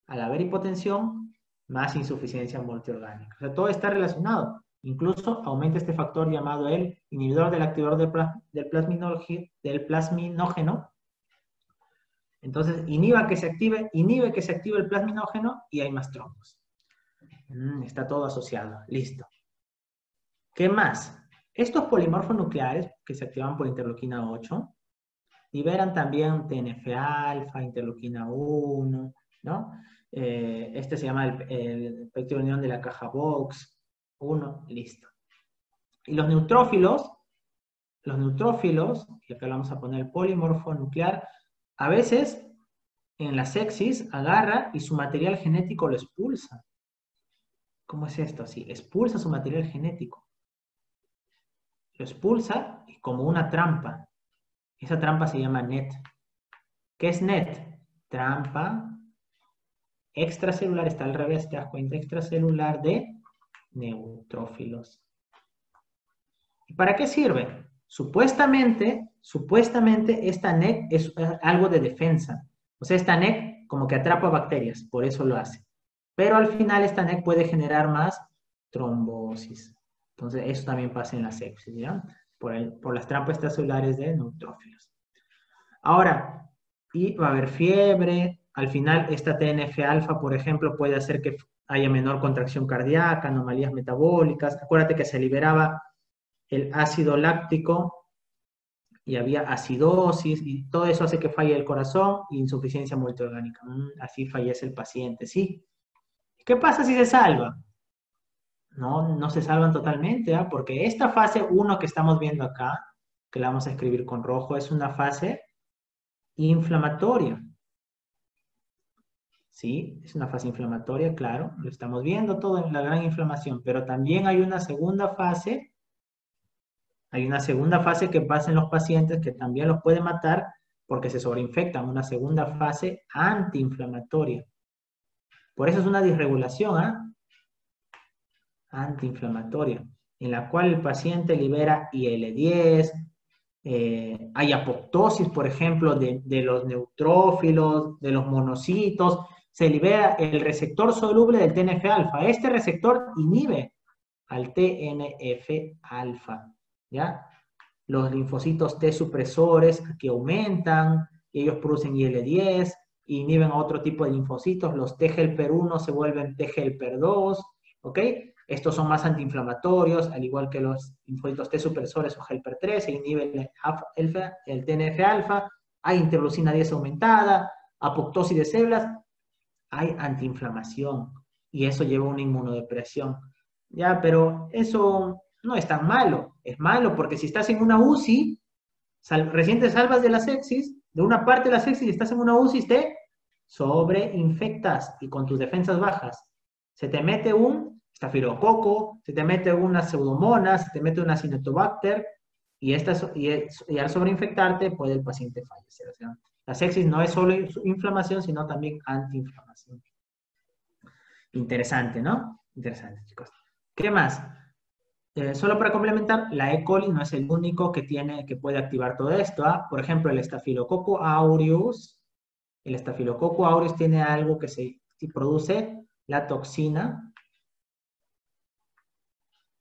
A: Al haber hipotensión, más insuficiencia multiorgánica. O sea, todo está relacionado. Incluso aumenta este factor llamado el inhibidor del activador del plasminógeno. Entonces, inhibe que se active el plasminógeno y hay más trombos. Está todo asociado. Listo. ¿Qué más? Estos polimorfos nucleares que se activan por interleuquina 8 liberan también TNF-alfa, interleuquina 1, ¿no? Este se llama el péptido de unión de la caja Box 1, listo. Y los neutrófilos, y acá le vamos a poner el polimorfo nuclear, a veces en la sepsis agarra y su material genético lo expulsa. ¿Cómo es esto? Así, expulsa su material genético. Lo expulsa como una trampa. Esa trampa se llama NET. ¿Qué es NET? Trampa extracelular, está al revés, te das cuenta, extracelular de neutrófilos. ¿Y para qué sirve? Supuestamente esta NET es algo de defensa. O sea, esta NET como que atrapa bacterias, por eso lo hace. Pero al final esta NET puede generar más trombosis. Entonces, eso también pasa en la sepsis, ¿ya? Por las trampas extracelulares de neutrófilos. Ahora, y va a haber fiebre. Al final, esta TNF-alfa, por ejemplo, puede hacer que haya menor contracción cardíaca, anomalías metabólicas. Acuérdate que se liberaba el ácido láctico y había acidosis, y todo eso hace que falle el corazón e insuficiencia multiorgánica. Así fallece el paciente, ¿sí? ¿Qué pasa si se salva? No se salvan totalmente, ¿eh? Porque esta fase 1 que estamos viendo acá, que la vamos a escribir con rojo, es una fase inflamatoria. ¿Sí? Es una fase inflamatoria, claro, lo estamos viendo todo en la gran inflamación, pero también hay una segunda fase Hay una segunda fase que pasa en los pacientes que también los puede matar porque se sobreinfectan, una segunda fase antiinflamatoria. Por eso es una disregulación, ¿ah? Antiinflamatoria, en la cual el paciente libera IL-10, hay apoptosis, por ejemplo, de los neutrófilos, de los monocitos, se libera el receptor soluble del TNF-alfa. Este receptor inhibe al TNF-alfa, ¿ya? Los linfocitos T supresores que aumentan, y ellos producen IL-10, inhiben a otro tipo de linfocitos, los T-helper-1 se vuelven T-helper-2, ¿ok? Estos son más antiinflamatorios, al igual que los linfocitos T supresores o helper 3, se inhibe el TNF-alfa, hay interleucina 10 aumentada, apoptosis de células, hay antiinflamación, y eso lleva a una inmunodepresión. Ya, pero eso no es tan malo. Es malo porque si estás en una UCI, recién te salvas de la sepsis, de una parte de la sepsis y estás en una UCI, te sobreinfectas y con tus defensas bajas. Se te mete un estafilococo, se te mete una pseudomonas, se te mete una cinetobacter y al sobreinfectarte puede el paciente fallecer. O sea, la sepsis no es solo inflamación, sino también antiinflamación. Interesante, ¿no? Interesante, chicos. ¿Qué más? Solo para complementar, la E. coli no es el único que puede activar todo esto. ¿Ah? Por ejemplo, el Staphylococcus aureus tiene algo que se produce la toxina,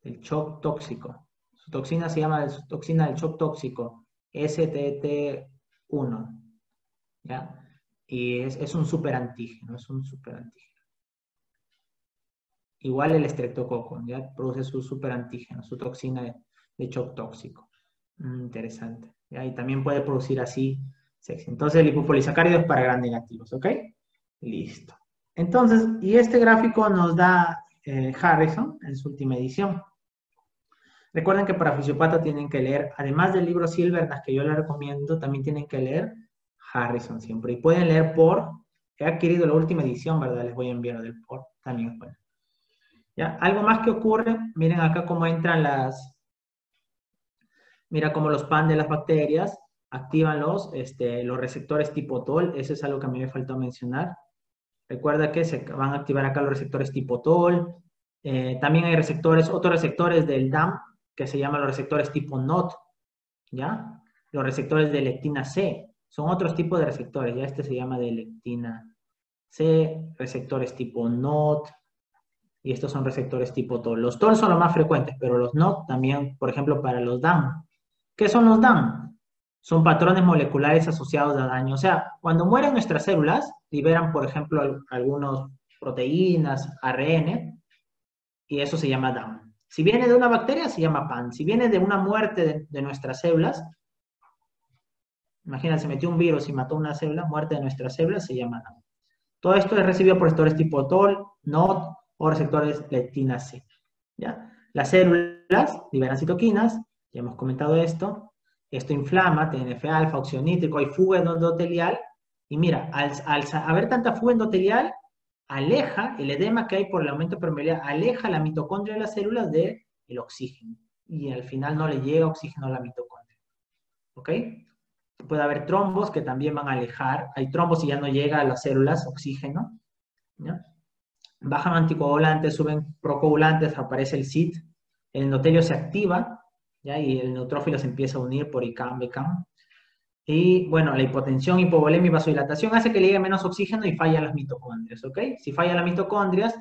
A: el shock tóxico. Su toxina se llama toxina del shock tóxico, STT1. ¿Ya? Y es un superantígeno, Igual el estreptococo, ya produce su superantígeno, su toxina de shock tóxico. Interesante. ¿Ya? Y también puede producir así sexo. Entonces el lipopolisacárido es para gram negativos, ¿ok? Listo. Entonces, y este gráfico nos da Harrison en su última edición. Recuerden que para fisiopata tienen que leer, además del libro Silvernax que yo les recomiendo, también tienen que leer Harrison siempre. Y pueden leer he adquirido la última edición, ¿verdad? Les voy a enviar del también es bueno. ¿Ya? Algo más que ocurre, miren acá cómo entran mira cómo los PAN de las bacterias activan los receptores tipo TOL, eso es algo que a mí me faltó mencionar. Recuerda que se van a activar acá los receptores tipo TOL, también hay otros receptores del DAM, que se llaman los receptores tipo NOT, ¿ya? Los receptores de lectina C, son otros tipos de receptores, ya este se llama de lectina C, receptores tipo NOT, y estos son receptores tipo TOL. Los TOL son los más frecuentes, pero los NOT también, por ejemplo, para los DAM. ¿Qué son los DAM? Son patrones moleculares asociados a daño. O sea, cuando mueren nuestras células, liberan, por ejemplo, algunas proteínas, ARN, y eso se llama DAM. Si viene de una bacteria, se llama PAN. Si viene de una muerte de nuestras células, imagínense, se metió un virus y mató una célula, muerte de nuestras células, se llama DAM. Todo esto es recibido por receptores tipo TOL, NOT o receptores lectina C. ¿Ya? Las células liberan citoquinas, ya hemos comentado esto. Esto inflama, TNF-alfa, óxido nítrico, hay fuga endotelial. Y mira, al haber tanta fuga endotelial, aleja el edema que hay por el aumento de permeabilidad, aleja la mitocondria de las células del oxígeno. Y al final no le llega oxígeno a la mitocondria. ¿Ok? Puede haber trombos que también van a alejar. Hay trombos y ya no llega a las células oxígeno. ¿Ya? Bajan anticoagulantes, suben procoagulantes, aparece el CIT. El endotelio se activa, ¿ya? Y el neutrófilo se empieza a unir por ICAM, BCAM. Y bueno, la hipotensión, hipovolemia y vasodilatación hace que le llegue menos oxígeno y fallan las mitocondrias, ¿ok? Si fallan las mitocondrias,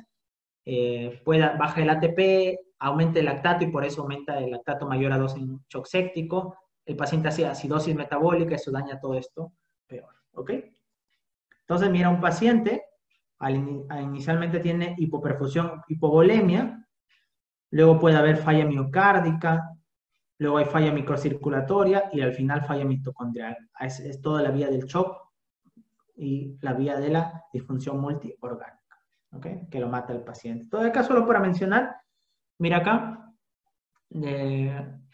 A: baja el ATP, aumenta el lactato y por eso aumenta el lactato mayor a 2 en shock séptico. El paciente hace acidosis metabólica, eso daña todo esto peor, ¿ok? Entonces, mira, un paciente inicialmente tiene hipoperfusión, hipovolemia, luego puede haber falla miocárdica, luego hay falla microcirculatoria y al final falla mitocondrial. Es toda la vía del shock y la vía de la disfunción multiorgánica, ¿ok? Que lo mata al paciente. Todo acá solo para mencionar, mira acá,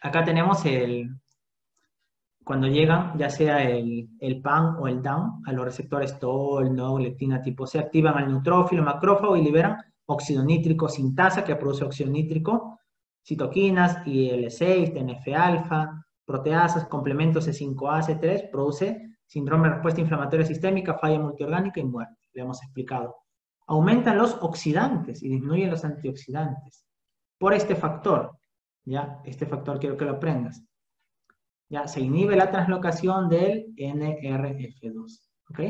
A: acá tenemos cuando llegan, ya sea el PAN o el DAM, a los receptores TOL, NOC, lectina tipo C, activan al neutrófilo, macrófago y liberan óxido nítrico sintasa que produce óxido nítrico Citoquinas, IL-6, TNF-alfa, proteasas, complementos C5A, C3, produce síndrome de respuesta inflamatoria sistémica, falla multiorgánica y muerte. Le hemos explicado. Aumentan los oxidantes y disminuyen los antioxidantes. Por este factor, ¿ya? Este factor quiero que lo aprendas. Ya, se inhibe la translocación del NRF2, ¿ok?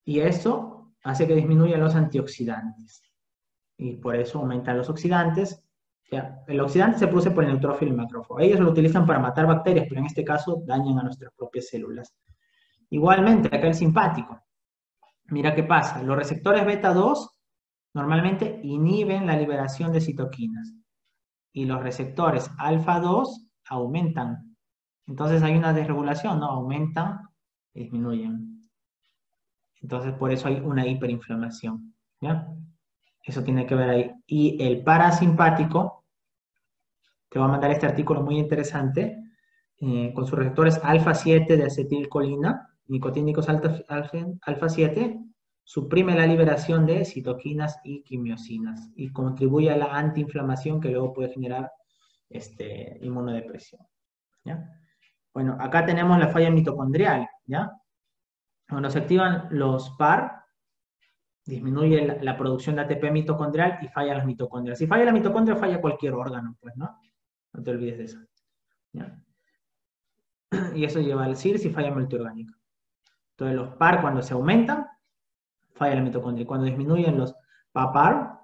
A: Y eso hace que disminuyan los antioxidantes. Y por eso aumentan los oxidantes. Ya, el oxidante se produce por el neutrófilo y el macrófago. Ellos lo utilizan para matar bacterias, pero en este caso dañan a nuestras propias células. Igualmente, acá el simpático. Mira qué pasa. Los receptores beta 2 normalmente inhiben la liberación de citoquinas. Y los receptores alfa 2 aumentan. Entonces hay una desregulación, ¿no? Aumentan y disminuyen. Entonces por eso hay una hiperinflamación, ¿ya? Eso tiene que ver ahí. Y el parasimpático, te voy a mandar este artículo muy interesante, con sus receptores alfa 7 de acetilcolina, nicotínicos alfa 7, suprime la liberación de citoquinas y quimiosinas y contribuye a la antiinflamación que luego puede generar inmunodepresión, ¿ya? Bueno, acá tenemos la falla mitocondrial, ¿ya? Cuando se activan los PAR, disminuye la producción de ATP mitocondrial y falla las mitocondrias. Si falla la mitocondria, falla cualquier órgano, pues, ¿no? No te olvides de eso, ¿ya? Y eso lleva al CIRS y falla multiorgánica. Entonces los PAR cuando se aumentan, falla la mitocondria. Cuando disminuyen los PAPAR,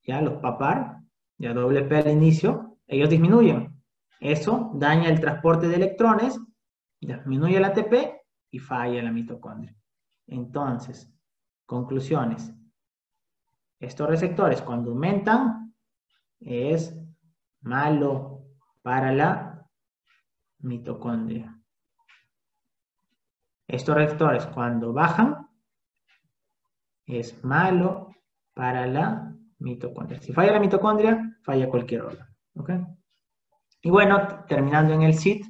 A: ya los PAPAR, ya doble P al inicio, ellos disminuyen. Eso daña el transporte de electrones, disminuye el ATP y falla la mitocondria. Entonces, conclusiones. Estos receptores cuando aumentan es malo para la mitocondria. Estos receptores cuando bajan es malo para la mitocondria. Si falla la mitocondria, falla cualquier órgano. ¿Ok? Y bueno, terminando en el CIT,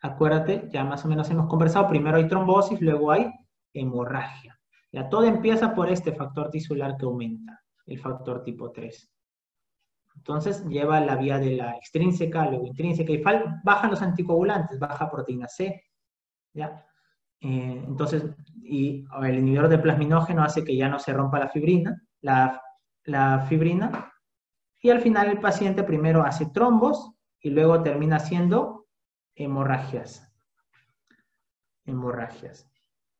A: acuérdate, ya más o menos hemos conversado, primero hay trombosis, luego hay hemorragia. Ya todo empieza por este factor tisular que aumenta, el factor tipo 3. Entonces lleva la vía de la extrínseca, luego intrínseca, y bajan los anticoagulantes, baja proteína C, ¿ya? Entonces, y el inhibidor de plasminógeno hace que ya no se rompa la fibrina, la fibrina, y al final el paciente primero hace trombos y luego termina haciendo hemorragias. Hemorragias.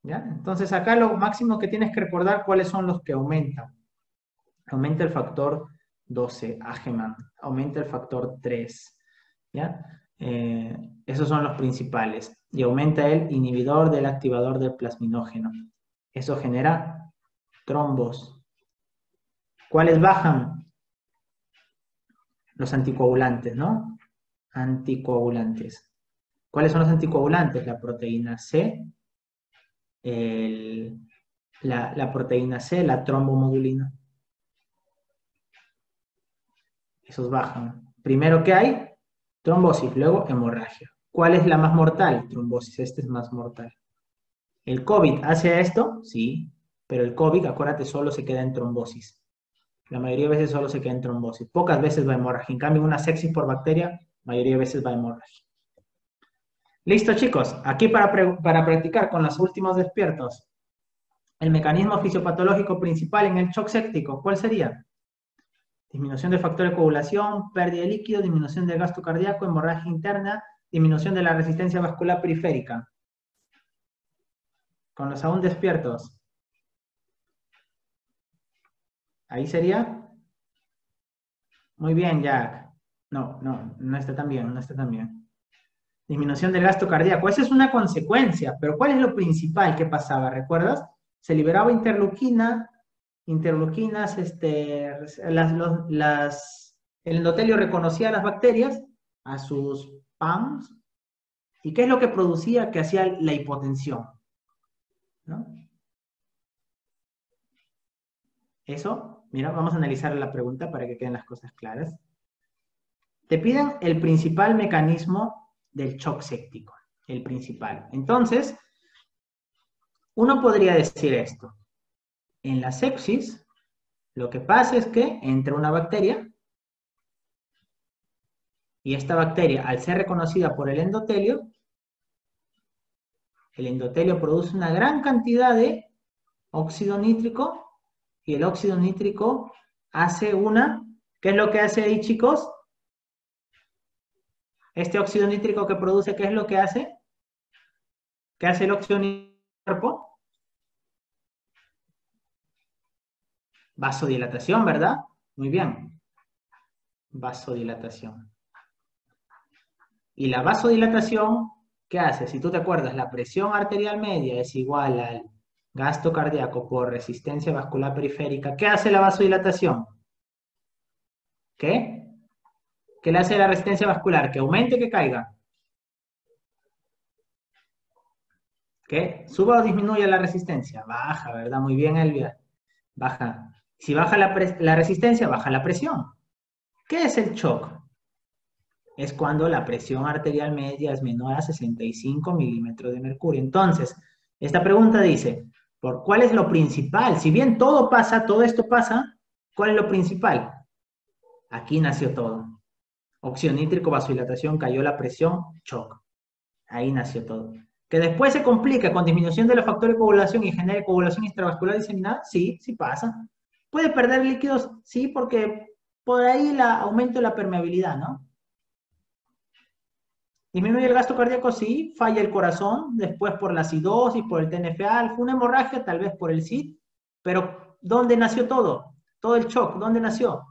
A: ¿Ya? Entonces acá lo máximo que tienes que recordar cuáles son los que aumentan. Aumenta el factor 12, Ageman. Aumenta el factor 3. ¿Ya? Esos son los principales. Y aumenta el inhibidor del activador del plasminógeno. Eso genera trombos. ¿Cuáles bajan? Los anticoagulantes, ¿no? Anticoagulantes. ¿Cuáles son los anticoagulantes? La proteína C, la proteína C, la trombomodulina. Esos bajan. Primero, ¿qué hay? Trombosis, luego hemorragia. ¿Cuál es la más mortal? Trombosis, este es más mortal. ¿El COVID hace esto? Sí, pero el COVID, acuérdate, solo se queda en trombosis. La mayoría de veces solo se queda en trombosis. Pocas veces va a hemorragia. En cambio, una sepsis por bacteria, la mayoría de veces va a hemorragia. Listo, chicos. Aquí para practicar con los últimos despiertos. El mecanismo fisiopatológico principal en el shock séptico, ¿cuál sería? Disminución del factor de coagulación, pérdida de líquido, disminución del gasto cardíaco, hemorragia interna, disminución de la resistencia vascular periférica. Con los aún despiertos. Ahí sería. Muy bien, Jack. No está tan bien, no está tan bien. Disminución del gasto cardíaco. Esa es una consecuencia, pero ¿cuál es lo principal que pasaba? ¿Recuerdas? Se liberaba interleuquinas, el endotelio reconocía a las bacterias, a sus PAMs, ¿y qué es lo que producía? Que hacía la hipotensión, ¿no? Eso, mira, vamos a analizar la pregunta para que queden las cosas claras. Te piden el principal mecanismo del shock séptico, el principal. Entonces, uno podría decir esto. En la sepsis, lo que pasa es que entra una bacteria Y esta bacteria, al ser reconocida por el endotelio produce una gran cantidad de óxido nítrico y el óxido nítrico hace ¿qué es lo que hace ahí, chicos? Este óxido nítrico que produce, ¿qué es lo que hace? ¿Qué hace el óxido nítrico en el cuerpo? Vasodilatación, ¿verdad? Muy bien. Vasodilatación. Y la vasodilatación, ¿qué hace? Si tú te acuerdas, la presión arterial media es igual al gasto cardíaco por resistencia vascular periférica. ¿Qué hace la vasodilatación? ¿Qué? ¿Qué le hace a la resistencia vascular? ¿Que aumente o que caiga? ¿Qué? ¿Suba o disminuye la resistencia? Baja, ¿verdad? Muy bien, Elvia. Baja. Si baja la resistencia, baja la presión. ¿Qué es el shock? Es cuando la presión arterial media es menor a 65 milímetros de mercurio. Entonces, esta pregunta dice, ¿cuál es lo principal? Si bien todo esto pasa, ¿cuál es lo principal? Aquí nació todo. Óxido nítrico, vasodilatación, cayó la presión, shock. Ahí nació todo. ¿Que después se complica con disminución de los factores de coagulación y genere coagulación extravascular diseminada? Sí, sí pasa. ¿Puede perder líquidos? Sí, porque por ahí aumento la permeabilidad, ¿no? ¿Disminuye el gasto cardíaco? Sí. ¿Falla el corazón? Después por la acidosis, por el TNF-alfa, una hemorragia, tal vez por el SID. Pero, ¿dónde nació todo? Todo el shock, ¿dónde nació?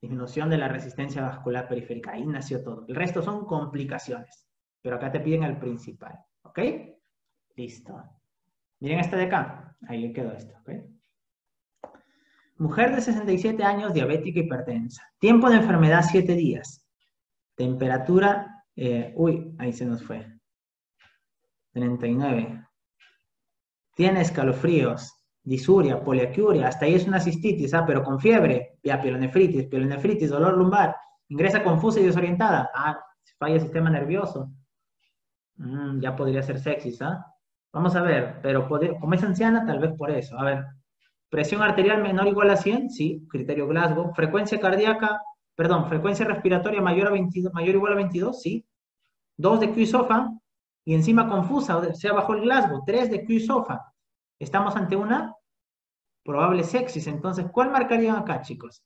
A: Disminución de la resistencia vascular periférica. Ahí nació todo. El resto son complicaciones. Pero acá te piden el principal. ¿Ok? Listo. Miren esta de acá. Ahí quedó esto. ¿Ok? Mujer de 67 años, diabética hipertensa. Tiempo de enfermedad 7 días. Temperatura, ahí se nos fue. 39. Tiene escalofríos, disuria, poliacuria, hasta ahí es una cistitis, pero con fiebre, ya pielonefritis, dolor lumbar, ingresa confusa y desorientada, falla el sistema nervioso, ya podría ser sepsis, Vamos a ver, pero como es anciana, tal vez por eso. A ver, presión arterial menor o igual a 100, sí, criterio Glasgow. Frecuencia respiratoria mayor o igual a 22, sí. 2 de Q-SOFA y encima confusa, o sea, bajo el Glasgow. 3 de Q-SOFA. Estamos ante una probable sepsis. Entonces, ¿cuál marcarían acá, chicos?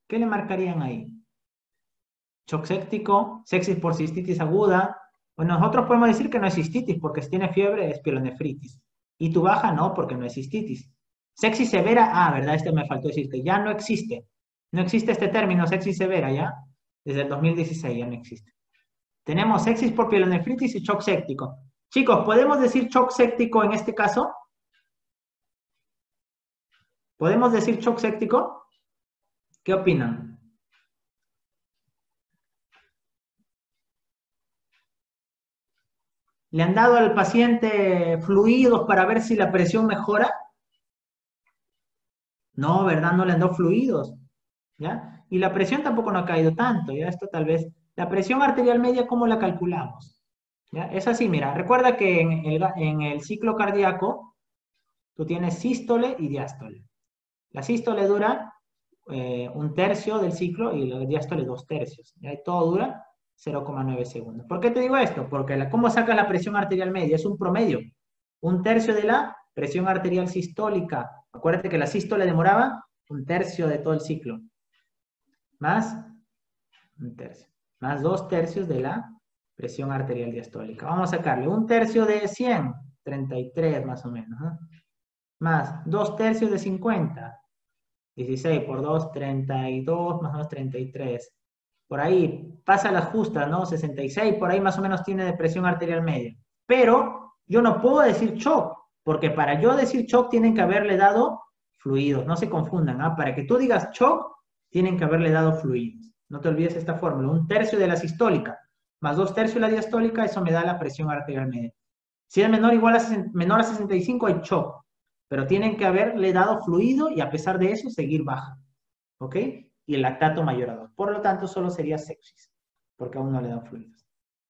A: ¿Qué le marcarían ahí? Shock séptico, sepsis por cistitis aguda. Bueno, nosotros podemos decir que no es cistitis, porque si tiene fiebre es pielonefritis. Y tu baja no, porque no es cistitis. Sepsis severa, ¿verdad? Este me faltó decirte, ya no existe. No existe este término, sepsis severa, ¿ya? Desde el 2016 ya no existe. Tenemos sepsis por pielonefritis y shock séptico. Chicos, ¿podemos decir shock séptico en este caso? ¿Podemos decir shock séptico? ¿Qué opinan? ¿Le han dado al paciente fluidos para ver si la presión mejora? No, ¿verdad? No le han dado fluidos, ¿ya? Y la presión tampoco no ha caído tanto, ¿ya? Esto tal vez... La presión arterial media, ¿cómo la calculamos? ¿Ya? Es así, mira, recuerda que en el ciclo cardíaco tú tienes sístole y diástole. La sístole dura 1/3 del ciclo y la diástole 2/3. ¿Ya? Y todo dura 0,9 segundos. ¿Por qué te digo esto? Porque ¿cómo sacas la presión arterial media? Es un promedio. 1/3 de la presión arterial sistólica. Acuérdate que la sístole demoraba 1/3 de todo el ciclo. Más 1/3. Más 2/3 de la presión arterial diastólica. Vamos a sacarle 1/3 de 100, 33 más o menos. Más 2/3 de 50, 16 por 2, 32, más o menos 33. Por ahí pasa las justas, ¿no? 66, por ahí más o menos tiene de presión arterial media. Pero yo no puedo decir shock, porque para yo decir shock tienen que haberle dado fluidos. No se confundan, Para que tú digas shock, tienen que haberle dado fluidos. No te olvides esta fórmula. 1/3 de la sistólica más 2/3 de la diastólica, eso me da la presión arterial media. Si es menor a 65, hay shock. Pero tienen que haberle dado fluido y a pesar de eso seguir baja. ¿Ok? Y el lactato mayor a 2. Por lo tanto, solo sería sepsis, porque aún no le dan fluidos.